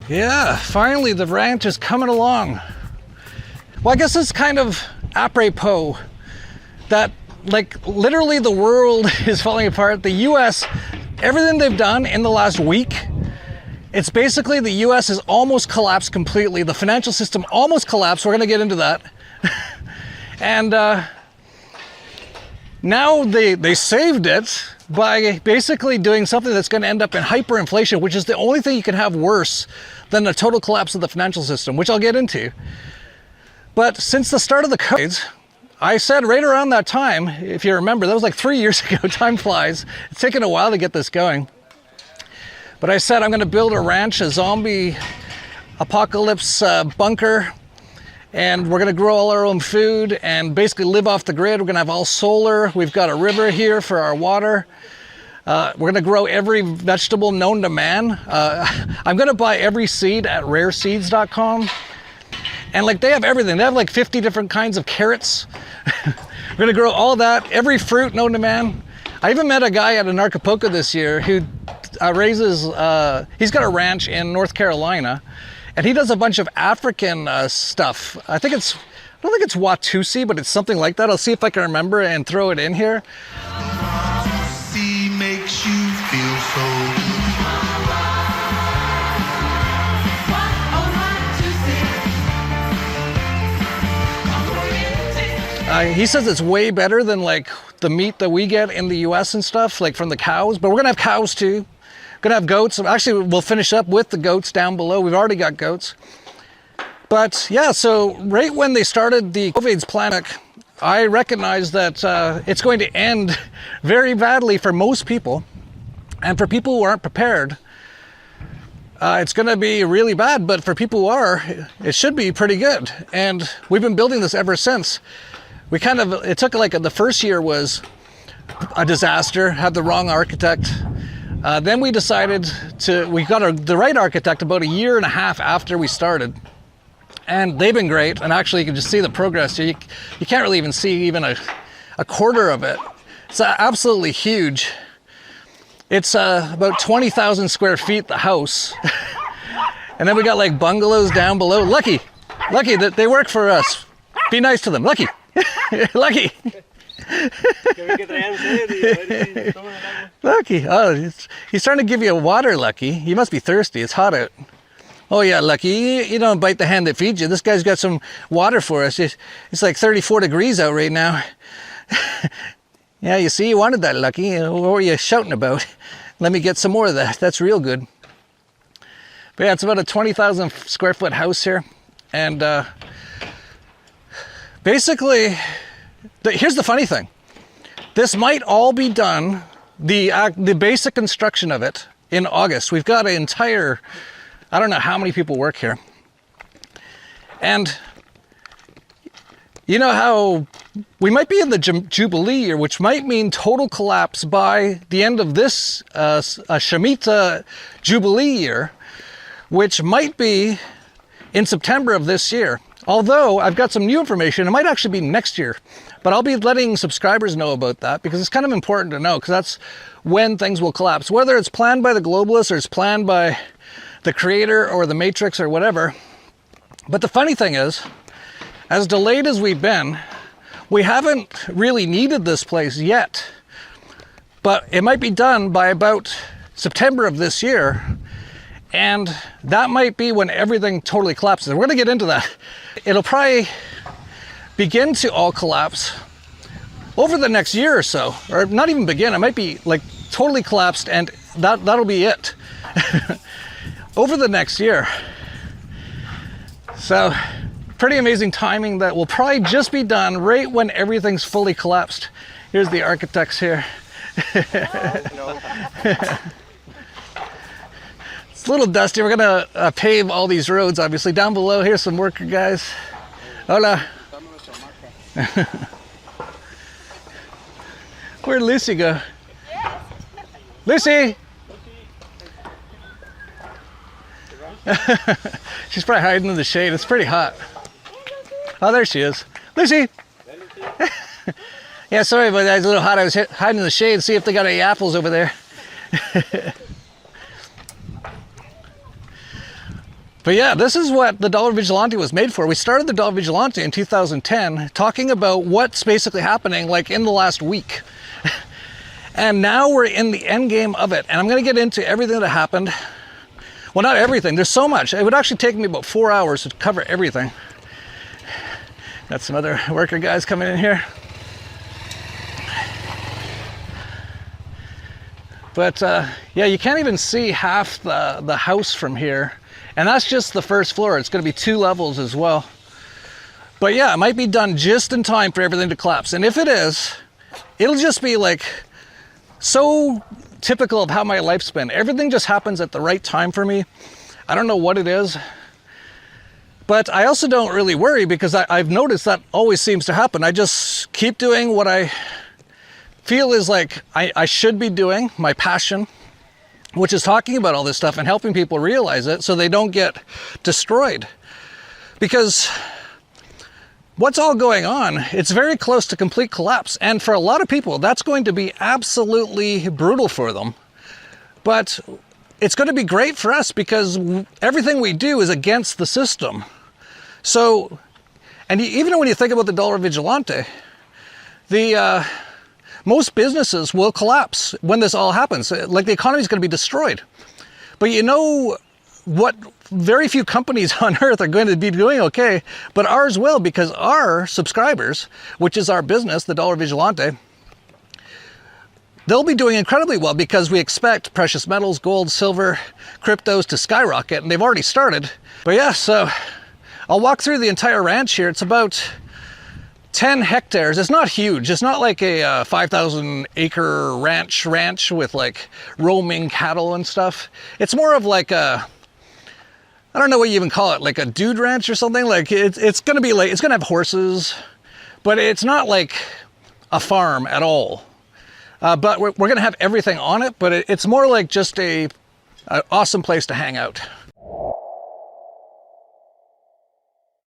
Yeah, finally the ranch is coming along. Well, I guess it's kind of apropos that, like, literally the world is falling apart. The US, everything they've done in the last week, it's basically the US has almost collapsed completely. The financial system almost collapsed. We're going to get into that. And now they saved it by basically doing something that's going to end up in hyperinflation, which is the only thing you can have worse than a total collapse of the financial system, which I'll get into. But since the start of the COVID, I said right around that time, if you remember, that was like 3 years ago, time flies. It's taken a while to get this going. But I said I'm going to build a ranch, a zombie apocalypse bunker, and we're going to grow all our own food and basically live off the grid. We're going to have all solar. We've got a river here for our water. We're going to grow every vegetable known to man. I'm going to buy every seed at rareseeds.com. And like they have everything. They have like 50 different kinds of carrots. We're going to grow all that, every fruit known to man. I even met a guy at Anarchapulco this year who raises, he's got a ranch in North Carolina, and he does a bunch of African stuff. I don't think it's Watusi, but it's something like that. I'll see if I can remember and throw it in here. Watusi makes you feel so good. He says it's way better than like the meat that we get in the US and stuff, like from the cows, but we're gonna have cows too. Gonna have goats. Actually, we'll finish up with the goats down below. We've already got goats. But yeah, so right when they started the COVID's pandemic, I recognized that it's going to end very badly for most people. And for people who aren't prepared, it's gonna be really bad, but for people who are, it should be pretty good. And we've been building this ever since. It took like the first year was a disaster, had the wrong architect. Then we decided we got the right architect about 1.5 years after we started. And they've been great. And actually you can just see the progress here. You can't really even see even a quarter of it. It's absolutely huge. It's about 20,000 square feet, the house. And then we got like bungalows down below. Lucky that they work for us. Be nice to them, Lucky. Lucky. Lucky. Oh, he's trying to give you water, Lucky. You must be thirsty. It's hot out. Oh yeah, Lucky. You don't bite the hand that feeds you. This guy's got some water for us. It's like 34 degrees out right now. Yeah, you see, you wanted that, Lucky. What were you shouting about? Let me get some more of that. That's real good. But yeah, it's about a 20,000 square foot house here. And basically, here's the funny thing. This might all be done, the basic construction of it, in August. We've got an entire, I don't know how many people work here. And you know how we might be in the Jubilee year, which might mean total collapse by the end of this Shemitah Jubilee year, which might be in September of this year. Although I've got some new information, it might actually be next year, but I'll be letting subscribers know about that because it's kind of important to know, because that's when things will collapse. Whether it's planned by the globalists or it's planned by the creator or the matrix or whatever. But the funny thing is, as delayed as we've been, we haven't really needed this place yet, but it might be done by about September of this year. And that might be when everything totally collapses. We're going to get into that. It'll probably begin to all collapse over the next year or so, or not even begin. It might be like totally collapsed, and that'll be it over the next year. So pretty amazing timing that will probably just be done right when everything's fully collapsed. Here's the architects here. It's a little dusty. We're gonna pave all these roads, obviously. Down below, here's some worker guys. Hola. Where'd Lucy go? Lucy! She's probably hiding in the shade. It's pretty hot. Oh, there she is. Lucy! Yeah, sorry about that. It's a little hot. I was hiding in the shade to see if they got any apples over there. But yeah, this is what the Dollar Vigilante was made for. We started the Dollar Vigilante in 2010, talking about what's basically happening like in the last week. And now we're in the end game of it. And I'm gonna get into everything that happened. Well, not everything, there's so much. It would actually take me about 4 hours to cover everything. Got some other worker guys coming in here. But yeah, you can't even see half the house from here. And that's just the first floor. It's gonna be 2 levels as well. But yeah, it might be done just in time for everything to collapse. And if it is, it'll just be like so typical of how my life's been. Everything just happens at the right time for me. I don't know what it is. But I also don't really worry because I've noticed that always seems to happen. I just keep doing what I feel is like I should be doing, my passion, which is talking about all this stuff and helping people realize it so they don't get destroyed. Because what's all going on, it's very close to complete collapse. And for a lot of people, that's going to be absolutely brutal for them. But it's going to be great for us because everything we do is against the system. So, and even when you think about the Dollar Vigilante, most businesses will collapse when this all happens. Like the economy is going to be destroyed. But you know what? Very few companies on earth are going to be doing okay, but ours will, because our subscribers, which is our business, the Dollar Vigilante, they'll be doing incredibly well because we expect precious metals, gold, silver, cryptos to skyrocket, and they've already started. But yeah, so I'll walk through the entire ranch here. It's about 10 hectares. It's not huge. It's not like a 5,000 acre ranch with like roaming cattle and stuff. It's more of like a, I don't know what you even call it, like a dude ranch or something. Like it's gonna be like, it's gonna have horses, but it's not like a farm at all. But we're gonna have everything on it, but it's more like just an awesome place to hang out.